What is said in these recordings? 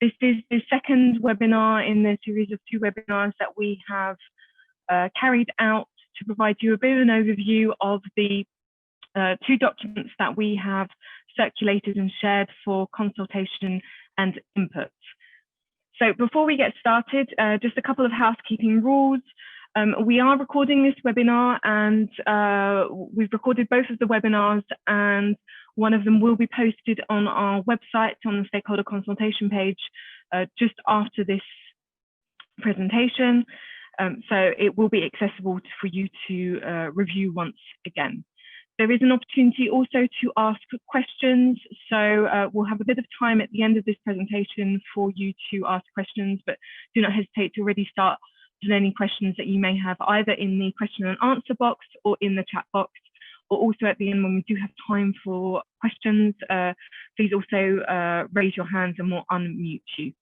This is the second webinar in the series of 2 webinars that we have carried out to provide you a bit of an overview of the 2 documents that we have circulated and shared for consultation and input. So before we get started, just a couple of housekeeping rules. We are recording this webinar, and we've recorded both of the webinars, and one of them will be posted on our website on the Stakeholder Consultation page just after this presentation. So it will be accessible for you to review once again. There is an opportunity also to ask questions, so we'll have a bit of time at the end of this presentation for you to ask questions, but do not hesitate to already start with any questions that you may have either in the question and answer box or in the chat box, or also at the end when we do have time for questions, please also raise your hands and we'll unmute you.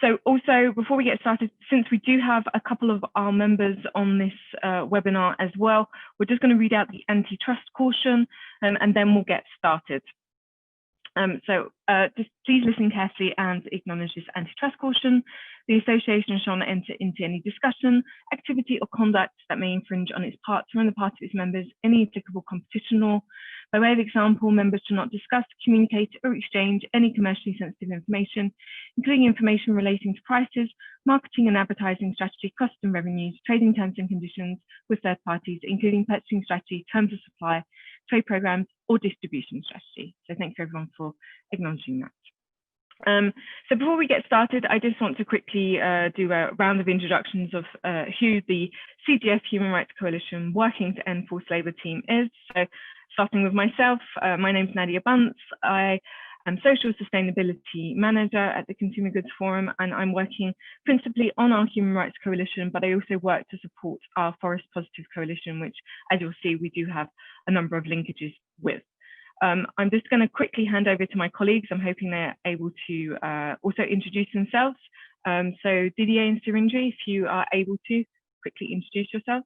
So also, before we get started, since we do have a couple of our members on this webinar as well, we're just going to read out the antitrust caution and then we'll get started. Just please listen carefully and acknowledge this antitrust caution. The association shall not enter into any discussion, activity or conduct that may infringe on its parts or on the part of its members any applicable competition law. By way of example, members shall not discuss, communicate or exchange any commercially sensitive information, including information relating to prices, marketing and advertising strategy, costs and revenues, trading terms and conditions with third parties, including purchasing strategy, terms of supply, trade programs or distribution strategy. So thanks everyone for acknowledging that. So before we get started, I just want to quickly do a round of introductions of who the CGF Human Rights Coalition Working to End Forced Labour team is. So starting with myself, my name is Nadia Bunce. I am Social Sustainability Manager at the Consumer Goods Forum, and I'm working principally on our Human Rights Coalition, but I also work to support our Forest Positive Coalition, which, as you'll see, we do have a number of linkages with. I'm just going to quickly hand over to my colleagues. I'm hoping they're able to also introduce themselves. So Didier and Syringe, if you are able to quickly introduce yourself.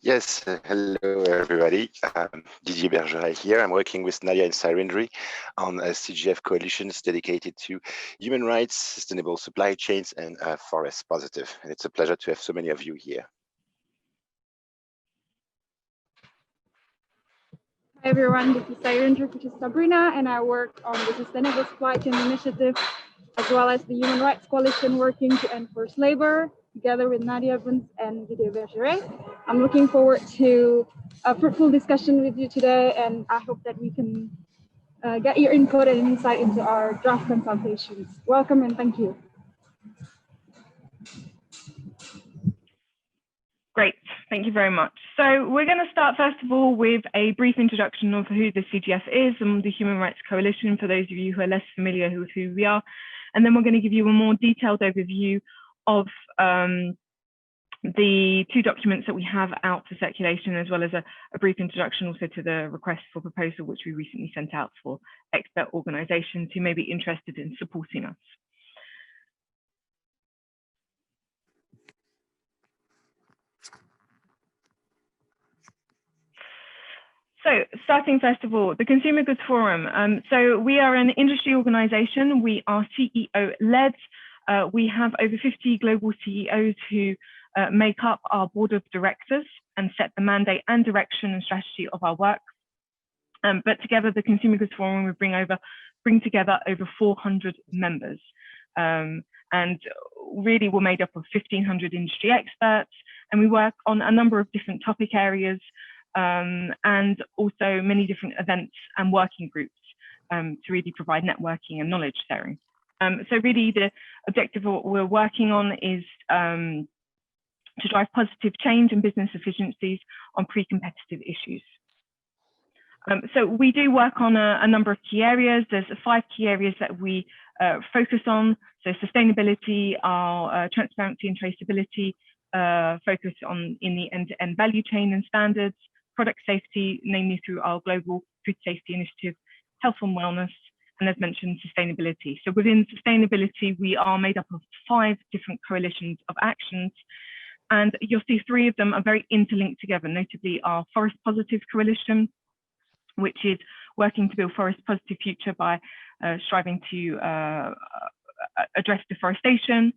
Yes, hello everybody. Didier Bergeret here. I'm working with Nadia and Syringe on CGF coalitions dedicated to human rights, sustainable supply chains, and forest positive. And it's a pleasure to have so many of you here. Hi everyone, this is Syringe, which is Sabrina, and I work on the Sustainable Supply Chain Initiative, as well as the Human Rights Coalition Working to End Forced Labor, together with Nadia Bunce and Didier Bergeret. I'm looking forward to a fruitful discussion with you today, and I hope that we can get your input and insight into our draft consultations. Welcome and thank you. Great, thank you very much. So we're going to start first of all with a brief introduction of who the CGF is and the Human Rights Coalition, for those of you who are less familiar with who we are. And then we're going to give you a more detailed overview of the 2 documents that we have out for circulation, as well as a brief introduction also to the request for proposal, which we recently sent out for expert organisations who may be interested in supporting us. So starting first of all, the Consumer Goods Forum. So we are an industry organisation. We are CEO-led. We have over 50 global CEOs who make up our board of directors and set the mandate and direction and strategy of our work. But together, the Consumer Goods Forum, we bring together over 400 members. And really, we're made up of 1,500 industry experts, and we work on a number of different topic areas, and also many different events and working groups to really provide networking and knowledge sharing. So really the objective of what we're working on is to drive positive change and business efficiencies on pre-competitive issues. So we do work on a number of key areas. There's 5 key areas that we focus on. So sustainability, our transparency and traceability, focus on in the end-to-end value chain and standards, product safety, namely through our global food safety initiative, health and wellness, and as mentioned, sustainability. So within sustainability, we are made up of 5 different coalitions of actions, and you'll see 3 of them are very interlinked together, notably our Forest Positive Coalition, which is working to build forest positive future by striving to address deforestation,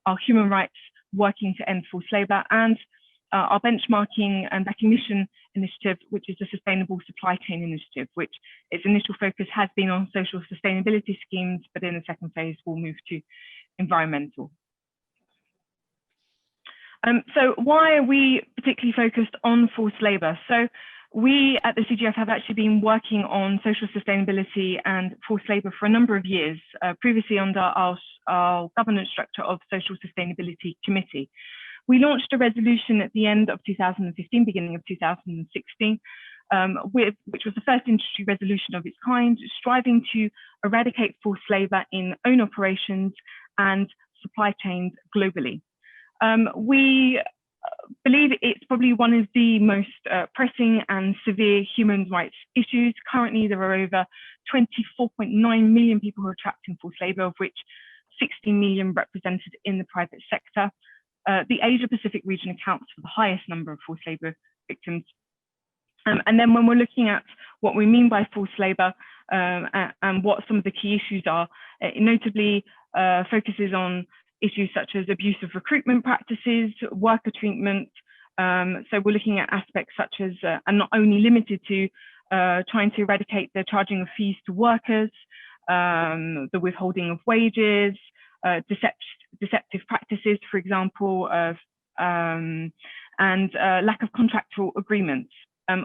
our human rights working to end forced labour, and our benchmarking and recognition initiative, which is the Sustainable Supply Chain Initiative, which its initial focus has been on social sustainability schemes, but in the second phase will move to environmental. So why are we particularly focused on forced labour? So we at the CGF have actually been working on social sustainability and forced labour for a number of years, previously under our governance structure of Social Sustainability Committee. We launched a resolution at the end of 2015, beginning of 2016, which was the first industry resolution of its kind, striving to eradicate forced labour in own operations and supply chains globally. We believe it's probably one of the most pressing and severe human rights issues. Currently, there are over 24.9 million people who are trapped in forced labour, of which 16 million represented in the private sector. The Asia Pacific region accounts for the highest number of forced labour victims. And then when we're looking at what we mean by forced labour and what some of the key issues are, it notably focuses on issues such as abuse of recruitment practices, worker treatment. So we're looking at aspects such as, and not only limited to, trying to eradicate the charging of fees to workers, the withholding of wages, deceptive practices, for example, and lack of contractual agreements.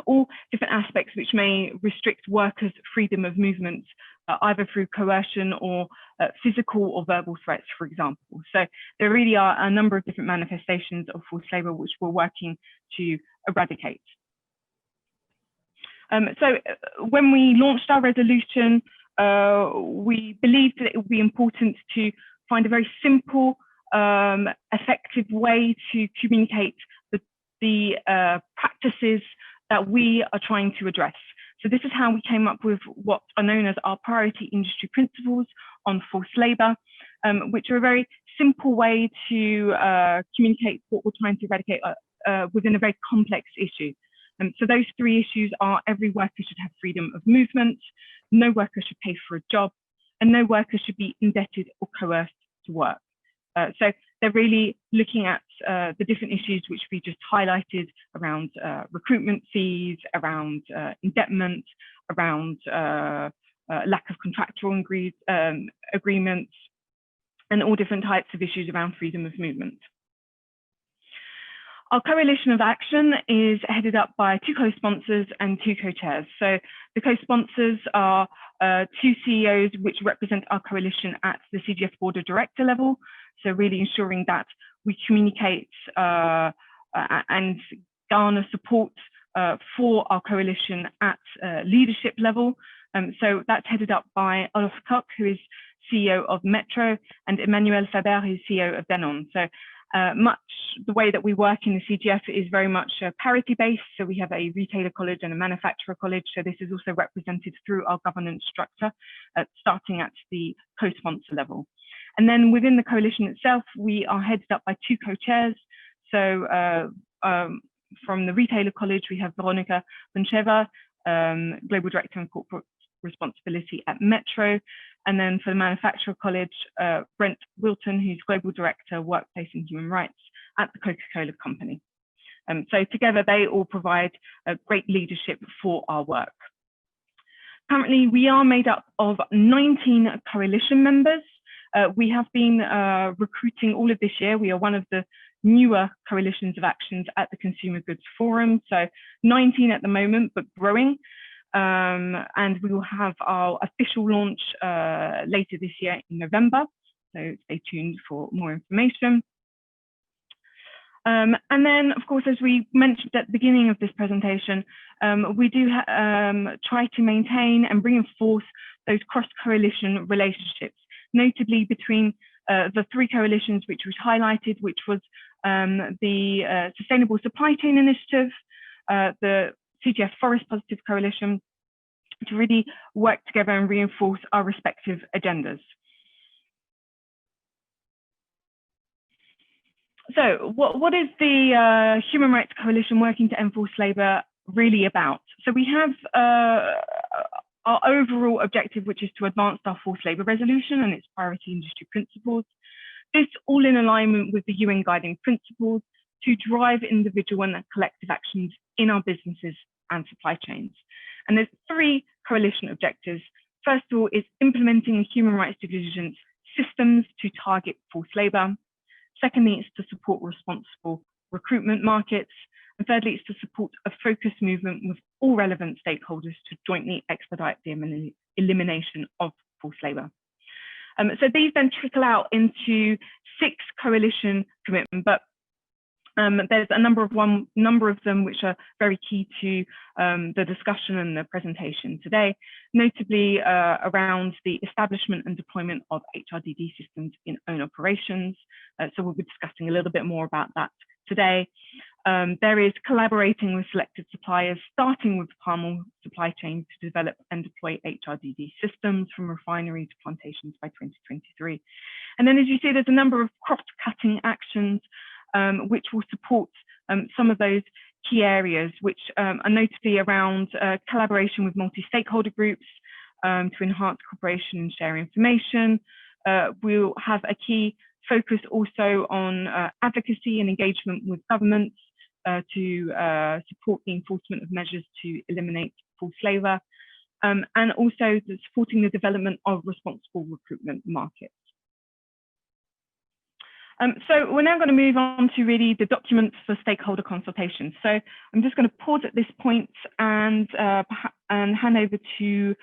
All different aspects which may restrict workers' freedom of movement, either through coercion or physical or verbal threats, for example. So there really are a number of different manifestations of forced labour which we're working to eradicate. So when we launched our resolution, we believed that it would be important to find a very simple, effective way to communicate the practices that we are trying to address. So this is how we came up with what are known as our priority industry principles on forced labour, which are a very simple way to communicate what we're trying to eradicate within a very complex issue. So those three issues are: every worker should have freedom of movement, no worker should pay for a job, and no worker should be indebted or coerced to work. So they're really looking at the different issues which we just highlighted around recruitment fees, around indebtment, around lack of contractual agreements, and all different types of issues around freedom of movement. Our coalition of action is headed up by 2 co-sponsors and 2 co-chairs. So the co-sponsors are 2 CEOs which represent our coalition at the CGF board of director level. So really ensuring that we communicate and garner support for our coalition at leadership level. So that's headed up by Olaf Koch, who is CEO of Metro, and Emmanuel Faber, who is CEO of Danone. So much the way that we work in the CGF is very much parity-based. So we have a retailer college and a manufacturer college. So this is also represented through our governance structure, starting at the co-sponsor level. And then within the coalition itself, we are headed up by 2 co-chairs. So from the retailer college, we have Veronica Buncheva, Global Director and Corporate Responsibility at Metro. And then for the Manufacturer College, Brent Wilton, who's Global Director, Workplace and Human Rights at the Coca-Cola Company. So together, they all provide great leadership for our work. Currently, we are made up of 19 coalition members. We have been recruiting all of this year. We are one of the newer coalitions of actions at the Consumer Goods Forum. So 19 at the moment, but growing. And we will have our official launch later this year in November. So stay tuned for more information. And then, of course, as we mentioned at the beginning of this presentation, we do try to maintain and reinforce those cross-coalition relationships, notably between the 3 coalitions which was highlighted, which was the Sustainable Supply Chain Initiative, the CGF Forest Positive Coalition, to really work together and reinforce our respective agendas. So what is the Human Rights Coalition working to end forced labour really about? So we have our overall objective, which is to advance our forced labour resolution and its priority industry principles. This all in alignment with the UN guiding principles to drive individual and collective actions in our businesses and supply chains. And there's 3 coalition objectives. First of all is implementing human rights due diligence systems to target forced labour. Secondly, it's to support responsible recruitment markets. And thirdly, it's to support a focused movement with all relevant stakeholders to jointly expedite the elimination of forced labour. So these then trickle out into 6 coalition commitments, but there's a number of them which are very key to the discussion and the presentation today, notably around the establishment and deployment of HRDD systems in own operations. So we'll be discussing a little bit more about that today. There is collaborating with selected suppliers, starting with palm oil supply chain to develop and deploy HRDD systems from refinery to plantations by 2023. And then as you see, there's a number of cross-cutting actions which will support some of those key areas, which are notably around collaboration with multi-stakeholder groups to enhance cooperation and share information. We'll have a key focus also on advocacy and engagement with governments to support the enforcement of measures to eliminate forced labour, and also supporting the development of responsible recruitment markets. So we're now going to move on to really the documents for stakeholder consultation. So I'm just going to pause at this point and hand over to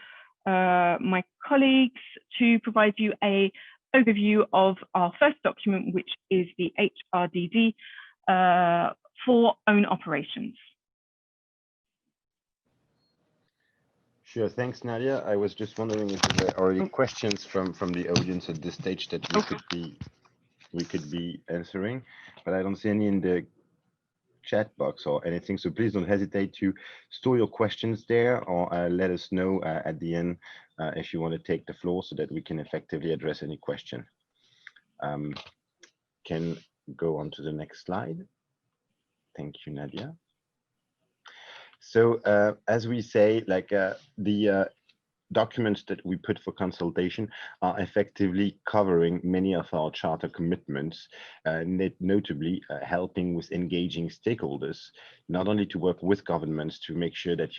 my colleagues to provide you an overview of our first document, which is the HRDD for own operations. Sure, thanks, Nadia. I was just wondering if there are any questions from the audience at this stage that we could be answering, but I don't see any in the chat box or anything. So please don't hesitate to store your questions there, or let us know at the end if you want to take the floor so that we can effectively address any question. Can go on to the next slide. Thank you, Nadia. So as we say, like the documents that we put for consultation are effectively covering many of our charter commitments, notably helping with engaging stakeholders, not only to work with governments to make sure that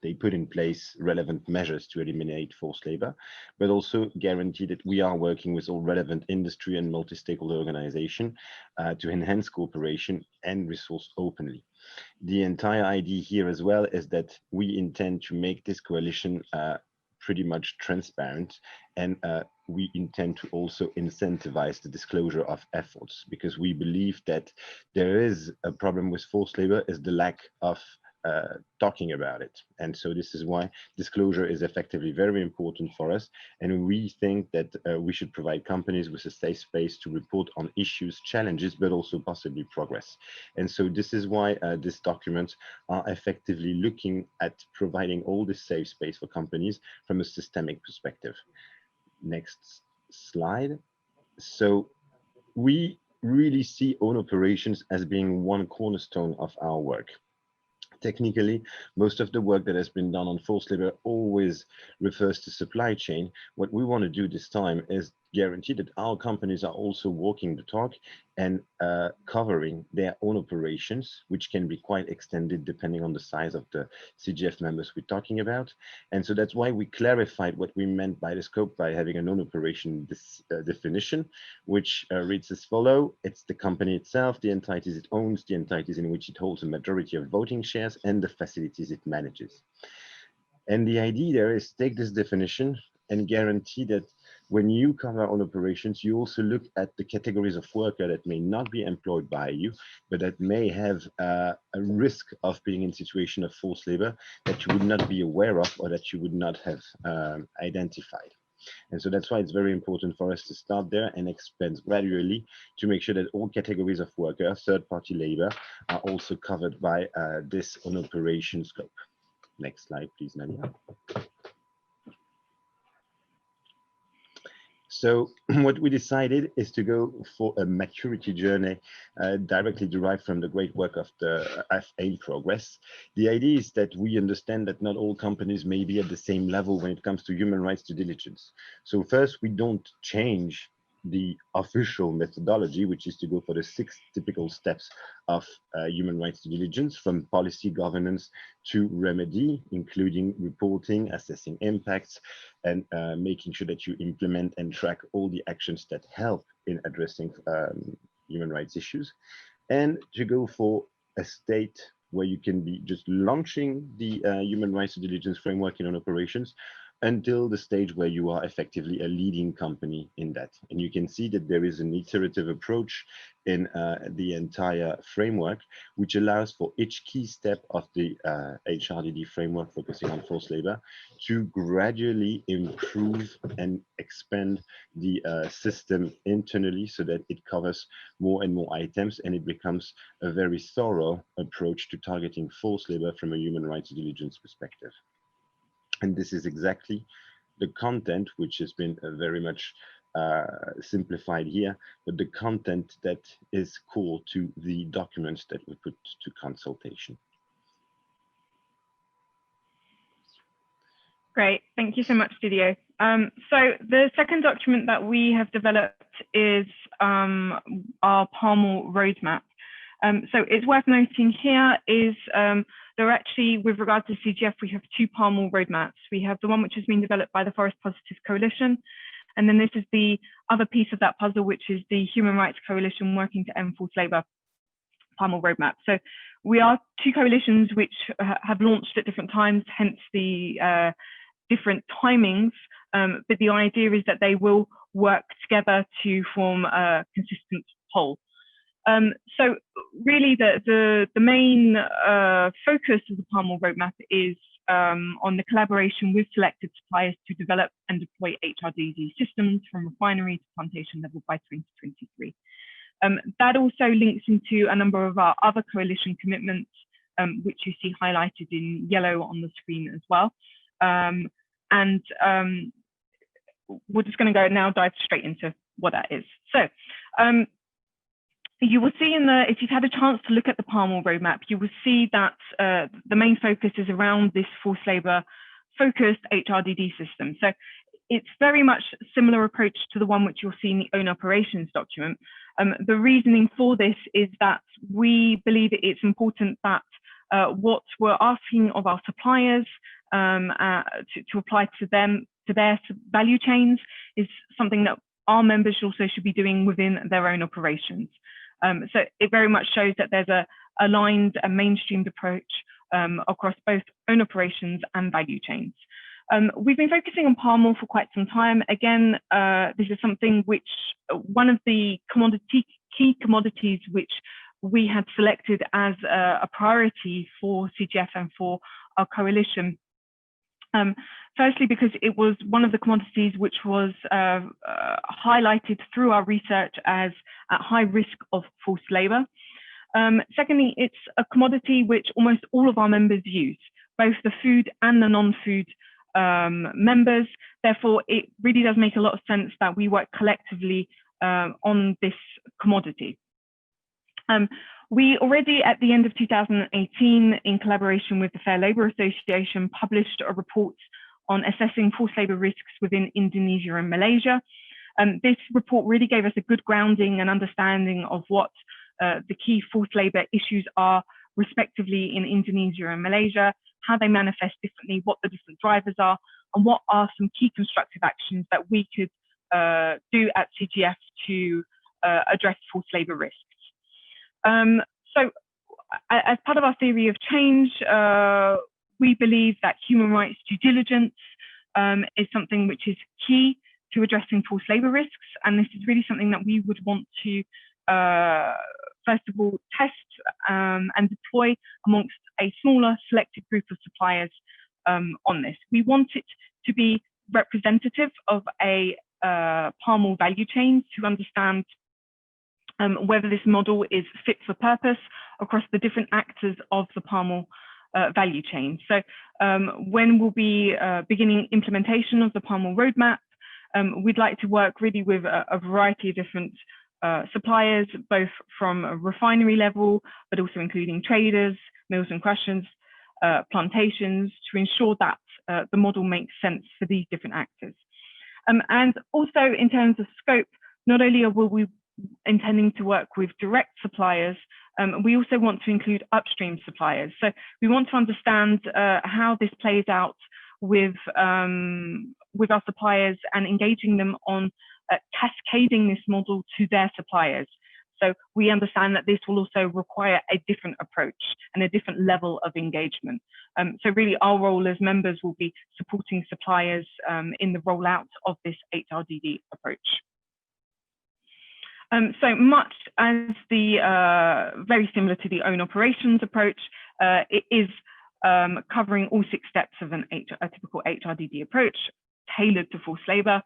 they put in place relevant measures to eliminate forced labor, but also guarantee that we are working with all relevant industry and multi-stakeholder organizations to enhance cooperation and resource openly. The entire idea here as well is that we intend to make this coalition pretty much transparent, and we intend to also incentivize the disclosure of efforts, because we believe that there is a problem with forced labor is the lack of talking about it. And so this is why disclosure is effectively very important for us. And we think that we should provide companies with a safe space to report on issues, challenges, but also possibly progress. And so this is why these documents are effectively looking at providing all this safe space for companies from a systemic perspective. Next slide. So we really see own operations as being one cornerstone of our work. Technically, most of the work that has been done on forced labor always refers to supply chain. What we want to do this time is guarantee that our companies are also walking the talk and covering their own operations, which can be quite extended depending on the size of the CGF members we're talking about. And so that's why we clarified what we meant by the scope by having a non-operation definition, which reads as follows. It's the company itself, the entities it owns, the entities in which it holds a majority of voting shares, and the facilities it manages. And the idea there is take this definition and guarantee that when you cover own operations, you also look at the categories of worker that may not be employed by you, but that may have a risk of being in a situation of forced labor that you would not be aware of or that you would not have identified. And so that's why it's very important for us to start there and expand gradually to make sure that all categories of worker, third-party labor, are also covered by this own operation scope. Next slide, please, Nadia. So what we decided is to go for a maturity journey directly derived from the great work of the FA Progress. The idea is that we understand that not all companies may be at the same level when it comes to human rights due diligence. So first, we don't change the official methodology, which is to go for the 6 typical steps of human rights due diligence, from policy governance to remedy, including reporting, assessing impacts, and making sure that you implement and track all the actions that help in addressing human rights issues, and to go for a state where you can be just launching the human rights due diligence framework in on operations, until the stage where you are effectively a leading company in that. And you can see that there is an iterative approach in the entire framework, which allows for each key step of the HRDD framework focusing on forced labor to gradually improve and expand the system internally so that it covers more and more items, and it becomes a very thorough approach to targeting forced labor from a human rights due diligence perspective. And this is exactly the content, which has been very much simplified here, but the content that is core to the documents that we put to consultation. Great, thank you so much, Didier. So the second document that we have developed is our Palmal roadmap. So it's worth noting here is there are actually, with regard to CGF, we have 2 Palmal roadmaps. We have the one which has been developed by the Forest Positive Coalition, and then this is the other piece of that puzzle, which is the Human Rights Coalition Working to End Forced Labour Palmal roadmap. So we are 2 coalitions which have launched at different times, hence the different timings, but the idea is that they will work together to form a consistent whole. So really the main focus of the Palmal roadmap is on the collaboration with selected suppliers to develop and deploy HRDD systems from refinery to plantation level by 2023. That also links into a number of our other coalition commitments, which you see highlighted in yellow on the screen as well. We're just going to go now dive straight into what that is. So you will see if you've had a chance to look at the Palmal roadmap, you will see that the main focus is around this forced labor focused HRDD system. So it's very much a similar approach to the one which you'll see in the own operations document. The reasoning for this is that we believe it's important that what we're asking of our suppliers to apply to them, to their value chains, is something that our members also should be doing within their own operations. So it very much shows that there's a aligned and mainstreamed approach across both own operations and value chains. We've been focusing on Palmal for quite some time. Again, this is something which one of the key commodities which we had selected as a priority for CGF and for our coalition. Firstly, because it was one of the commodities which was highlighted through our research as at high risk of forced labor. Secondly, it's a commodity which almost all of our members use, both the food and the non-food members. Therefore, it really does make a lot of sense that we work collectively on this commodity. We already, at the end of 2018, in collaboration with the Fair Labour Association, published a report on assessing forced labour risks within Indonesia and Malaysia. This report really gave us a good grounding and understanding of what the key forced labour issues are, respectively, in Indonesia and Malaysia, how they manifest differently, what the different drivers are, and what are some key constructive actions that we could do at CGF to address forced labour risks. So as part of our theory of change, we believe that human rights due diligence is something which is key to addressing forced labour risks. And this is really something that we would want to, first of all, test and deploy amongst a smaller selected group of suppliers on this. We want it to be representative of a Palmal value chain to understand whether this model is fit for purpose across the different actors of the Palmal value chain. So when we'll be beginning implementation of the Palmal roadmap, we'd like to work really with a variety of different suppliers, both from a refinery level, but also including traders, mills and crushers, plantations, to ensure that the model makes sense for these different actors. And also in terms of scope, not only will we intending to work with direct suppliers, we also want to include upstream suppliers. So we want to understand how this plays out with our suppliers and engaging them on cascading this model to their suppliers. So we understand that this will also require a different approach and a different level of engagement. So really our role as members will be supporting suppliers in the rollout of this HRDD approach. So much as the very similar to the own operations approach, it is covering all 6 steps of a typical HRDD approach, tailored to forced labor,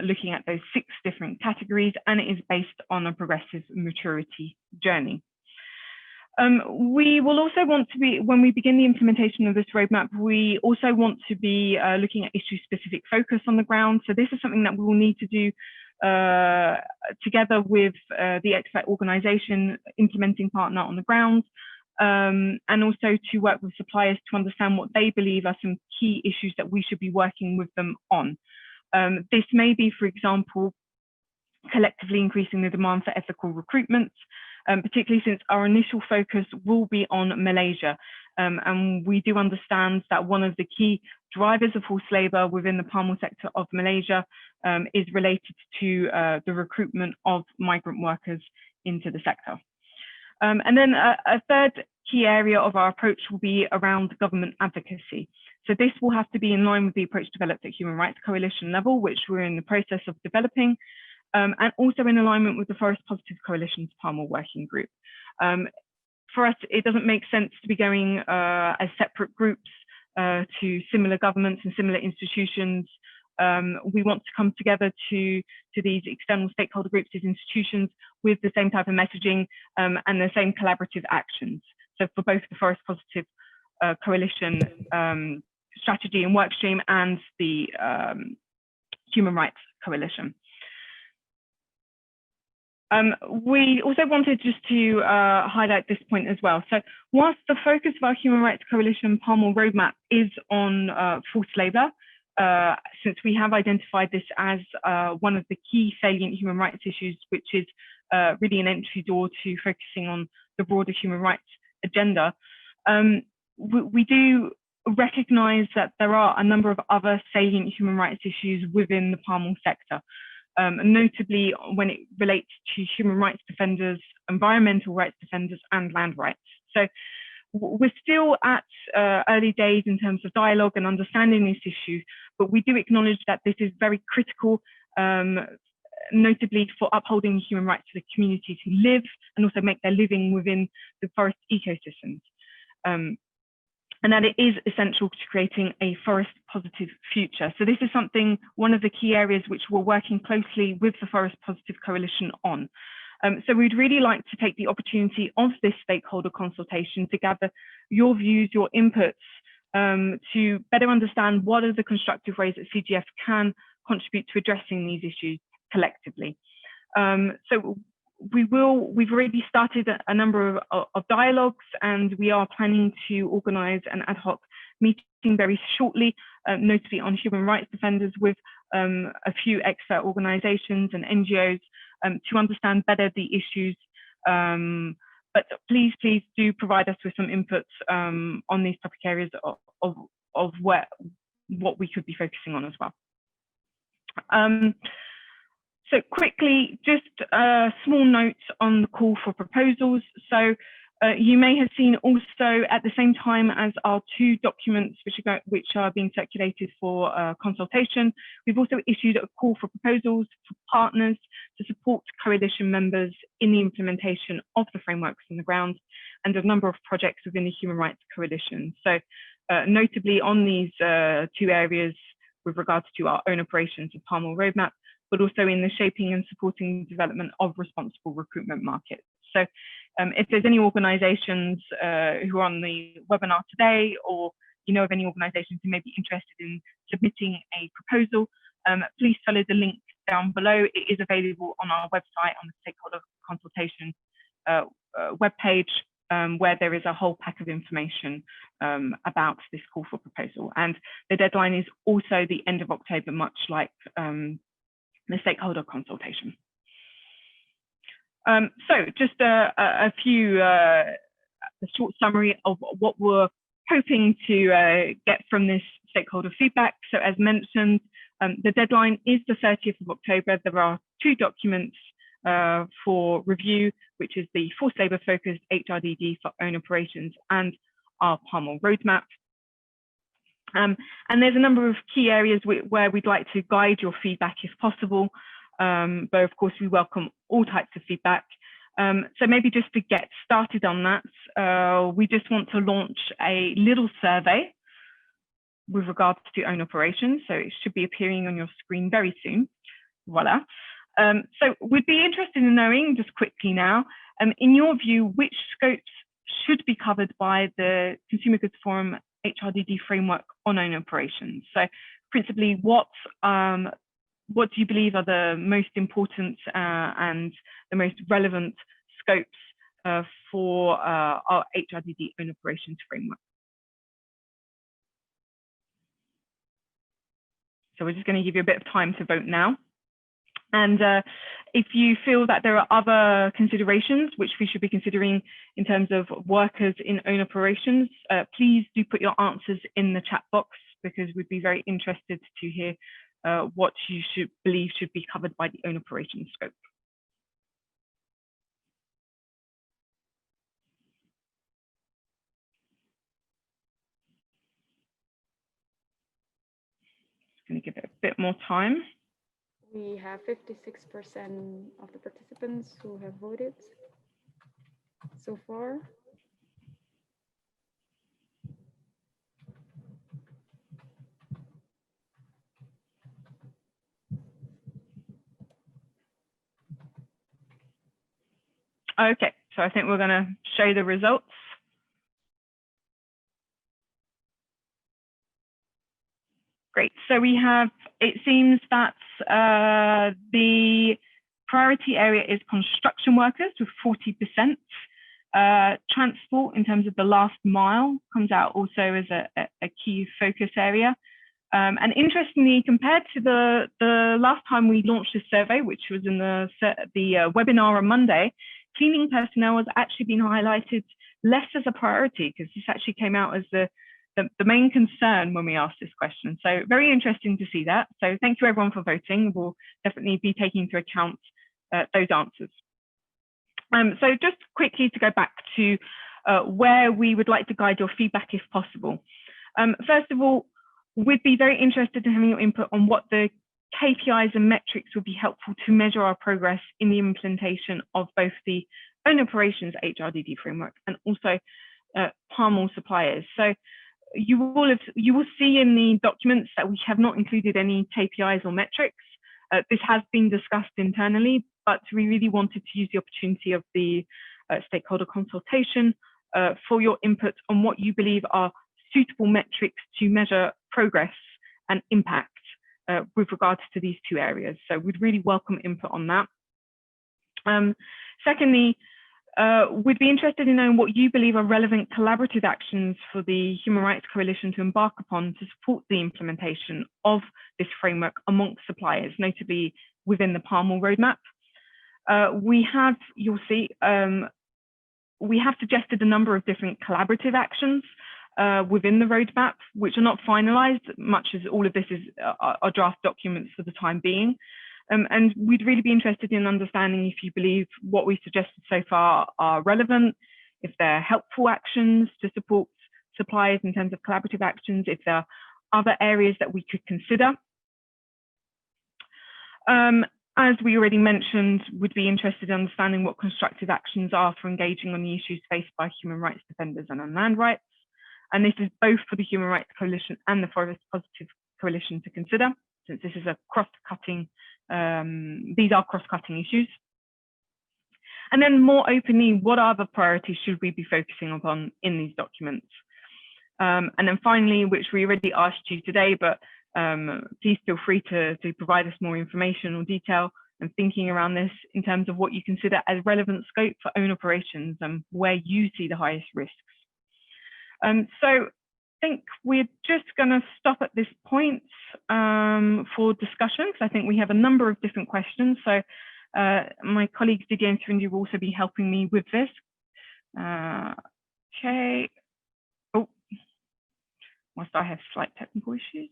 looking at those 6 different categories, and it is based on a progressive maturity journey. We will also want to be, when we begin the implementation of this roadmap, we also want to be looking at issue-specific focus on the ground. So this is something that we will need to do together with the expert organization implementing partner on the ground, and also to work with suppliers to understand what they believe are some key issues that we should be working with them on. This may be, for example, collectively increasing the demand for ethical recruitment, particularly since our initial focus will be on Malaysia. And we do understand that one of the key drivers of forced labor within the palm oil sector of Malaysia is related to the recruitment of migrant workers into the sector. And then a third key area of our approach will be around government advocacy. So this will have to be in line with the approach developed at Human Rights Coalition level, which we're in the process of developing, and also in alignment with the Forest Positive Coalition's Palm Oil Working Group. For us, it doesn't make sense to be going as separate groups to similar governments and similar institutions. We want to come together to these external stakeholder groups, these institutions, with the same type of messaging and the same collaborative actions. So for both the Forest Positive Coalition strategy and workstream and the Human Rights Coalition. We also wanted just to highlight this point as well. So whilst the focus of our Human Rights Coalition Palm Oil Roadmap is on forced labor, since we have identified this as one of the key salient human rights issues, which is really an entry door to focusing on the broader human rights agenda, we do recognize that there are a number of other salient human rights issues within the palm oil sector. Notably when it relates to human rights defenders, environmental rights defenders, and land rights. So we're still at early days in terms of dialogue and understanding this issue, but we do acknowledge that this is very critical, notably for upholding human rights to the communities who live and also make their living within the forest ecosystems. And that it is essential to creating a forest positive future. So this is something, one of the key areas which we're working closely with the Forest Positive Coalition on. So we'd really like to take the opportunity of this stakeholder consultation to gather your views, your inputs, to better understand what are the constructive ways that CGF can contribute to addressing these issues collectively. So we've already started a number of dialogues, and we are planning to organise an ad hoc meeting very shortly, notably on human rights defenders with a few expert organisations and NGOs to understand better the issues. But please do provide us with some inputs on these topic areas of what we could be focusing on as well. So quickly, just a small note on the call for proposals. So you may have seen also at the same time as our 2 documents which are being circulated for consultation, we've also issued a call for proposals for partners to support coalition members in the implementation of the frameworks on the ground and a number of projects within the Human Rights Coalition. So notably on these 2 areas with regards to our own operations of Palm Oil Roadmap, but also in the shaping and supporting the development of responsible recruitment markets. So if there's any organisations who are on the webinar today, or you know of any organisations who may be interested in submitting a proposal, please follow the link down below. It is available on our website on the Stakeholder Consultation webpage, where there is a whole pack of information about this call for proposal. And the deadline is also the end of October, much like the Stakeholder Consultation. So just a short summary of what we're hoping to get from this stakeholder feedback. So as mentioned, the deadline is the 30th of October. There are 2 documents for review, which is the forced labour focused HRDD for own operations and our palm oil roadmap. And there's a number of key areas where we'd like to guide your feedback if possible, but of course we welcome all types of feedback. So maybe just to get started on that, we just want to launch a little survey with regards to own operations. So it should be appearing on your screen very soon. Voila. So we'd be interested in knowing, just quickly now, in your view, which scopes should be covered by the Consumer Goods Forum HRDD framework on own operations? So principally, what do you believe are the most important and the most relevant scopes for our HRDD own operations framework? So we're just going to give you a bit of time to vote now. And if you feel that there are other considerations which we should be considering in terms of workers in own operations, please do put your answers in the chat box, because we'd be very interested to hear what you believe should be covered by the own operations scope. Just going to give it a bit more time. We have 56% of the participants who have voted so far. Okay, so I think we're going to show the results. Great, so we have, it seems that the priority area is construction workers with 40%. Transport, in terms of the last mile, comes out also as a key focus area. And interestingly, compared to the last time we launched this survey, which was in the webinar on Monday, cleaning personnel has actually been highlighted less as a priority, because this actually came out as the main concern when we asked this question. So very interesting to see that. So thank you everyone for voting. We'll definitely be taking into account those answers. So just quickly to go back to where we would like to guide your feedback if possible. First of all, we'd be very interested in having your input on what the KPIs and metrics would be helpful to measure our progress in the implementation of both the own operations HRDD framework and also palm oil suppliers. So you will see in the documents that we have not included any KPIs or metrics. This has been discussed internally, but we really wanted to use the opportunity of the stakeholder consultation for your input on what you believe are suitable metrics to measure progress and impact with regards to these 2 areas. So we'd really welcome input on that. Secondly, we'd be interested in knowing what you believe are relevant collaborative actions for the Human Rights Coalition to embark upon to support the implementation of this framework amongst suppliers, notably within the palm oil roadmap. You'll see, we have suggested a number of different collaborative actions within the roadmap, which are not finalized, much as all of this is are draft documents for the time being. And we'd really be interested in understanding if you believe what we suggested so far are relevant, if they're helpful actions to support suppliers in terms of collaborative actions, if there are other areas that we could consider. As we already mentioned, we'd be interested in understanding what constructive actions are for engaging on the issues faced by human rights defenders and on land rights. And this is both for the Human Rights Coalition and the Forest Positive Coalition to consider, since this is a cross-cutting, these are cross-cutting issues. And then more openly, what other priorities should we be focusing upon in these documents? And then finally, which we already asked you today, but please feel free to provide us more information or detail and thinking around this in terms of what you consider as relevant scope for own operations and where you see the highest risks. So I think we're just going to stop at this point for discussion, because I think we have a number of different questions. So my colleagues Didier and Syringe will also be helping me with this. Okay. Oh, whilst I have slight technical issues.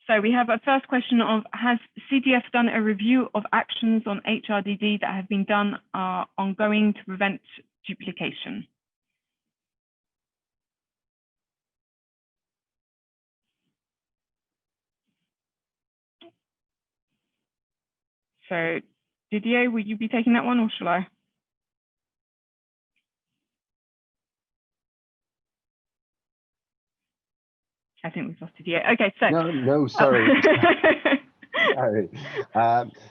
So we have a first question of, has CGF done a review of actions on HRDD that have been done ongoing to prevent duplication? So Didier, will you be taking that one or shall I? I think we've lost Didier. Okay, so. No, sorry. Sorry.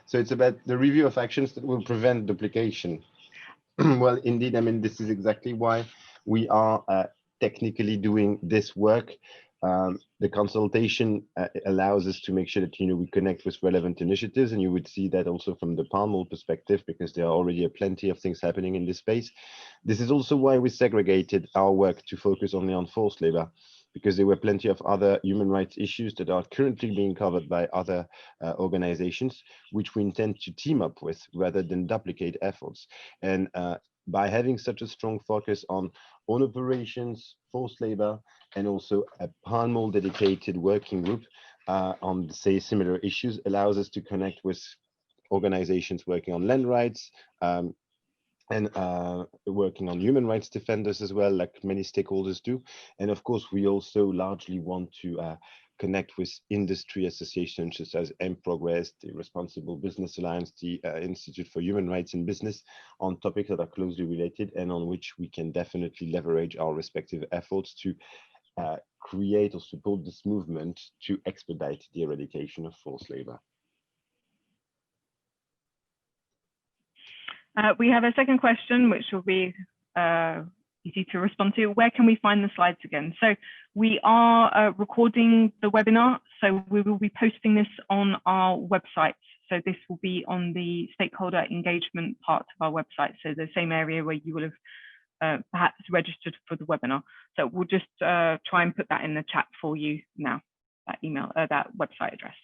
So it's about the review of actions that will prevent duplication. Well, indeed, I mean, this is exactly why we are technically doing this work. The consultation allows us to make sure that, we connect with relevant initiatives, and you would see that also from the palm oil perspective, because there are already plenty of things happening in this space. This is also why we segregated our work to focus only on forced labor, because there were plenty of other human rights issues that are currently being covered by other organizations, which we intend to team up with rather than duplicate efforts. And by having such a strong focus on own operations, forced labor, and also a palm oil dedicated working group on, say, similar issues, allows us to connect with organizations working on land rights, and working on human rights defenders as well, like many stakeholders do. And of course, we also largely want to connect with industry associations such as M-Progress, the Responsible Business Alliance, the Institute for Human Rights in Business, on topics that are closely related and on which we can definitely leverage our respective efforts to create or support this movement to expedite the eradication of forced labor. We have a second question, which will be easy to respond to. Where can we find the slides again? So we are recording the webinar, so we will be posting this on our website. So this will be on the stakeholder engagement part of our website. So the same area where you will have perhaps registered for the webinar. So we'll just try and put that in the chat for you now, that email, that website address.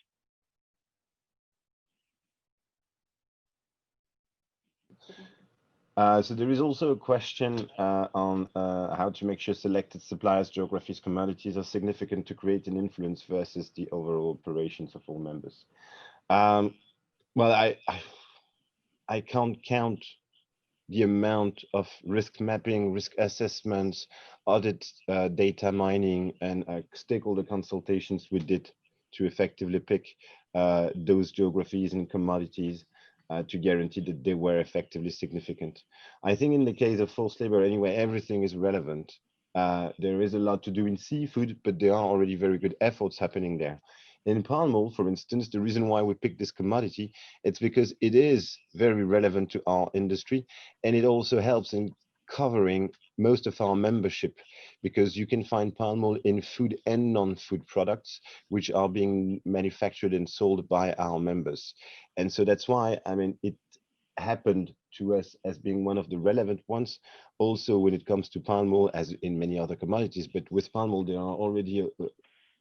So there is also a question on how to make sure selected suppliers, geographies, commodities are significant to create an influence versus the overall operations of all members. Well, I can't count the amount of risk mapping, risk assessments, audit, data mining, and stakeholder consultations we did to effectively pick those geographies and commodities to guarantee that they were effectively significant. I think in the case of forced labor, anyway, everything is relevant. There is a lot to do in seafood, but there are already very good efforts happening there. In palm oil, for instance, the reason why we picked this commodity, it's because it is very relevant to our industry, and it also helps in covering most of our membership, because you can find palm oil in food and non-food products, which are being manufactured and sold by our members. And so that's why, I mean, it happened to us as being one of the relevant ones, also when it comes to palm oil, as in many other commodities. But with palm oil, there are already a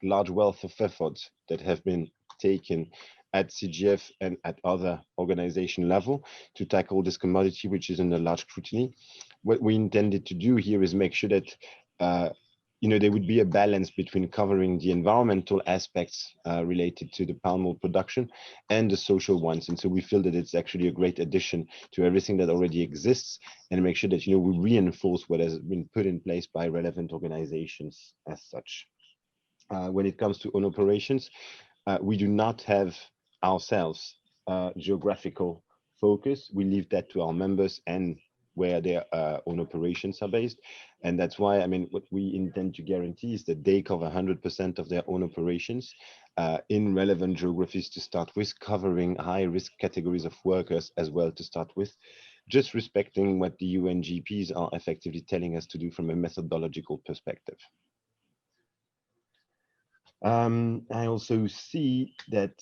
large wealth of efforts that have been taken at CGF and at other organization level to tackle this commodity, which is under large scrutiny. What we intended to do here is make sure that there would be a balance between covering the environmental aspects related to the palm oil production and the social ones. And so we feel that it's actually a great addition to everything that already exists, and make sure that we reinforce what has been put in place by relevant organizations as such. When it comes to own operations, we do not have ourselves geographical focus. We leave that to our members and where their own operations are based. And that's why, I mean, what we intend to guarantee is that they cover 100% of their own operations in relevant geographies to start with, covering high risk categories of workers as well to start with. just respecting what the UNGPs are effectively telling us to do from a methodological perspective. I also see that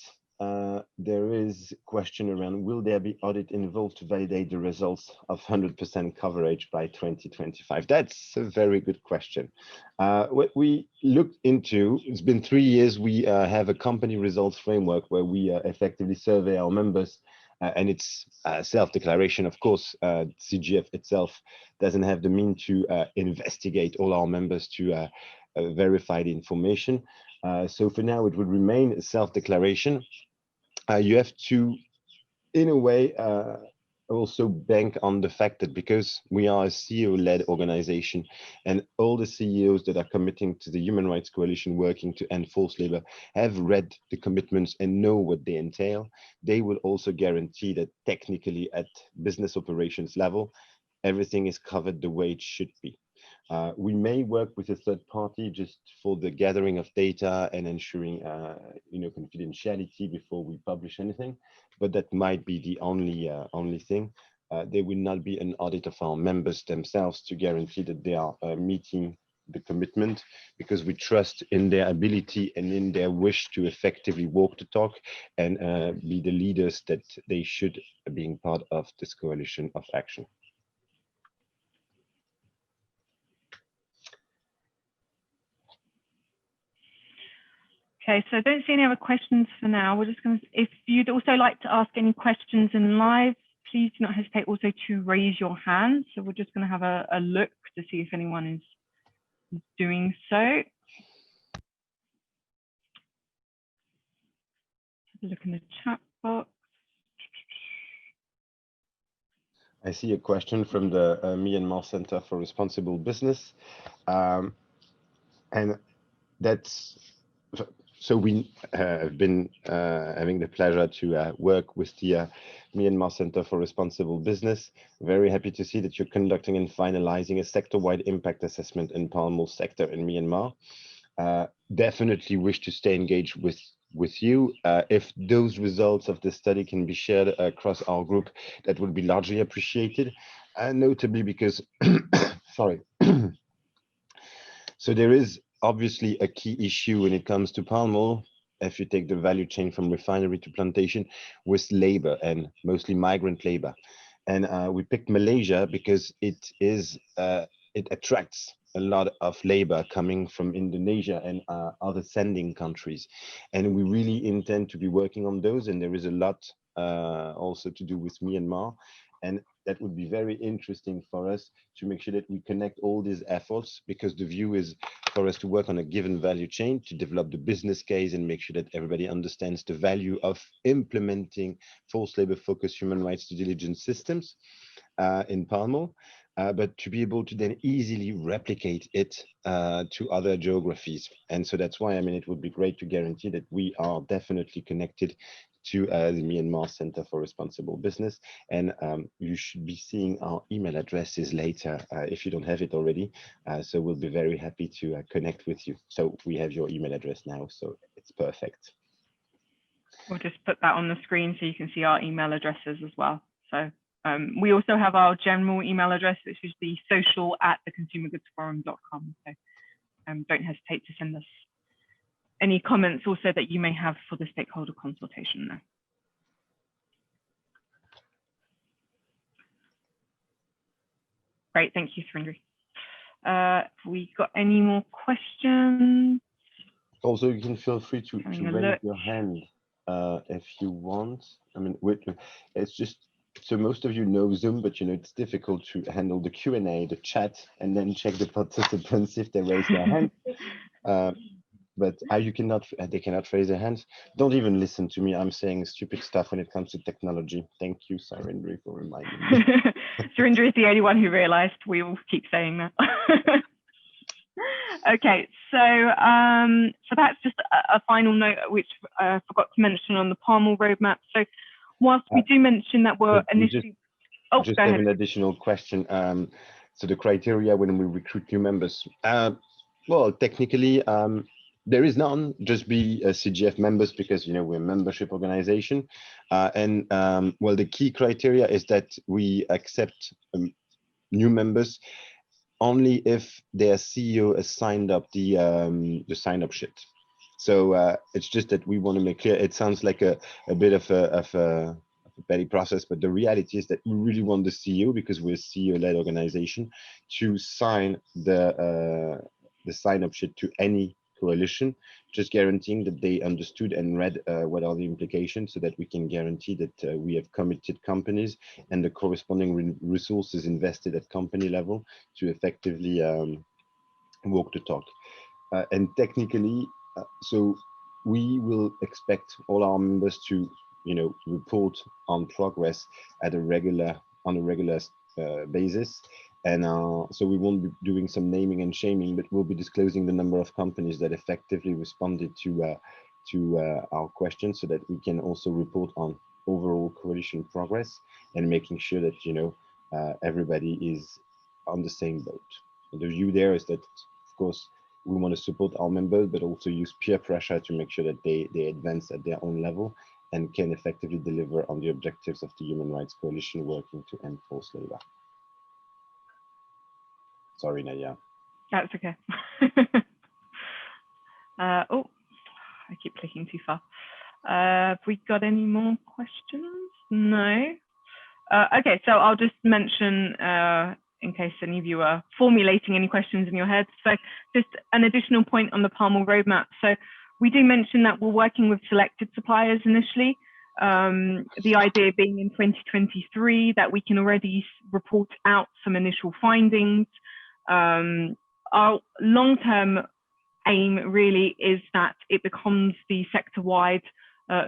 there is a question around, will there be audit involved to validate the results of 100% coverage by 2025? That's a very good question. What we looked into, it's been 3 years, we have a company results framework where we effectively survey our members, and it's self-declaration. Of course, CGF itself doesn't have the means to investigate all our members to verify the information. So for now, it would remain a self-declaration. You have to, in a way, also bank on the fact that because we are a CEO-led organization and all the CEOs that are committing to the Human Rights Coalition working to end forced labor have read the commitments and know what they entail, they will also guarantee that technically at business operations level, everything is covered the way it should be. We may work with a third party just for the gathering of data and ensuring confidentiality before we publish anything, but that might be the only thing. There will not be an audit of our members themselves to guarantee that they are meeting the commitment, because we trust in their ability and in their wish to effectively walk the talk and be the leaders that they should, being part of this coalition of action. Okay, so I don't see any other questions for now. We're just going to, if you'd also like to ask any questions in live, please do not hesitate also to raise your hand. So we're just going to have a look to see if anyone is doing so. Have a look in the chat box. I see a question from the Myanmar Center for Responsible Business. And that's, so we have been having the pleasure to work with the Myanmar Center for Responsible Business. Very happy to see that you're conducting and finalizing a sector-wide impact assessment in palm oil sector in Myanmar. Definitely wish to stay engaged with you. If those results of the study can be shared across our group, that would be largely appreciated, notably because, sorry. So there is obviously a key issue when it comes to palm oil, if you take the value chain from refinery to plantation, with labor and mostly migrant labor. And we picked Malaysia because it attracts a lot of labor coming from Indonesia and other sending countries. And we really intend to be working on those. And there is a lot also to do with Myanmar. And that would be very interesting for us to make sure that we connect all these efforts, because the view is for us to work on a given value chain to develop the business case and make sure that everybody understands the value of implementing forced labor focused human rights due diligence systems in palm oil, but to be able to then easily replicate it to other geographies. And so that's why, I mean, it would be great to guarantee that we are definitely connected to the Myanmar Center for Responsible Business. And you should be seeing our email addresses later if you don't have it already. So we'll be very happy to connect with you. So we have your email address now, so it's perfect. We'll just put that on the screen so you can see our email addresses as well. So we also have our general email address, which is the social@theconsumergoodsforum.com. So don't hesitate to send us any comments also that you may have for the stakeholder consultation there. Great, thank you, Syringe. We got any more questions? Also, you can feel free to raise your hand if you want. I mean, it's just, so most of you know Zoom, but you know, it's difficult to handle the Q&A, the chat, and then check the participants if they raise their hand. But they cannot raise their hands. Don't even listen to me. I'm saying stupid stuff when it comes to technology. Thank you, Syringe, for reminding me. Syringe is the only one who realized. We all keep saying that. Okay, so that's just a final note, which I forgot to mention on the palm oil roadmap. So whilst we do mention that we're initially... Just have an additional question. So the criteria when we recruit new members. Well, technically, There is none, just be CGF members because, we're a membership organization. Well, the key criteria is that we accept new members only if their CEO has signed up the sign-up sheet. So it's just that we want to make clear. It sounds like a bit of a petty process, but the reality is that we really want the CEO, because we're a CEO-led organization, to sign the sign-up sheet to any coalition, just guaranteeing that they understood and read what are the implications, so that we can guarantee that we have committed companies and the corresponding resources invested at company level to effectively walk the talk. And technically, so we will expect all our members to report on progress on a regular basis. And so we won't be doing some naming and shaming, but we'll be disclosing the number of companies that effectively responded to our questions, so that we can also report on overall coalition progress and making sure that everybody is on the same boat. And the view there is that, of course, we want to support our members, but also use peer pressure to make sure that they advance at their own level and can effectively deliver on the objectives of the Human Rights Coalition working to end forced labor. Sorry, Nadia. That's okay. Oh, I keep clicking too far. Have we got any more questions? No. Okay, so I'll just mention, in case any of you are formulating any questions in your head. So just an additional point on the Palm Oil roadmap. So we do mention that we're working with selected suppliers initially. The idea being in 2023 that we can already report out some initial findings. Our long-term aim really is that it becomes the sector-wide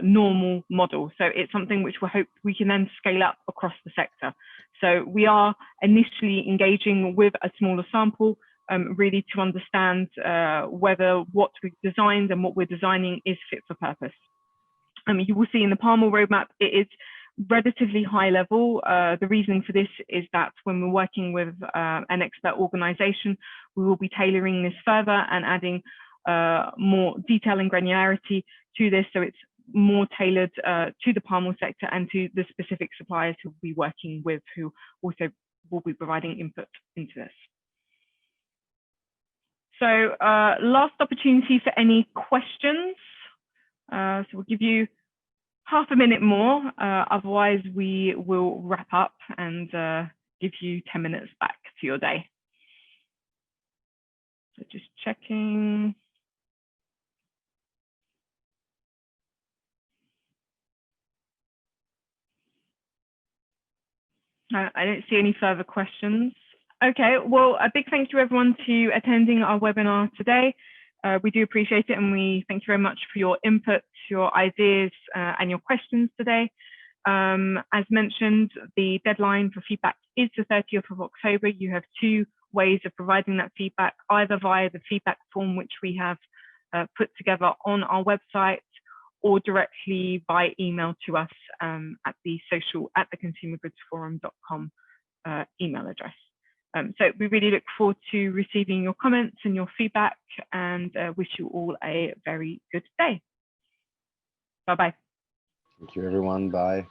normal model. So it's something which we hope we can then scale up across the sector. So we are initially engaging with a smaller sample, really to understand whether what we've designed and what we're designing is fit for purpose. You will see in the Palm Oil roadmap, it is relatively high level. The reasoning for this is that when we're working with an expert organization, we will be tailoring this further and adding more detail and granularity to this, so it's more tailored to the palm oil sector and to the specific suppliers who will be working with, who also will be providing input into this. So last opportunity for any questions. So we'll give you half a minute more, otherwise we will wrap up and give you 10 minutes back to your day. So just checking. I don't see any further questions. Okay, well, a big thank you everyone to attending our webinar today. We do appreciate it, and we thank you very much for your input, your ideas, and your questions today. As mentioned, the deadline for feedback is the 30th of October. You have 2 ways of providing that feedback, either via the feedback form which we have put together on our website, or directly by email to us at the social@theconsumergoodsforum.com email address. So we really look forward to receiving your comments and your feedback, and wish you all a very good day. Bye-bye. Thank you, everyone. Bye.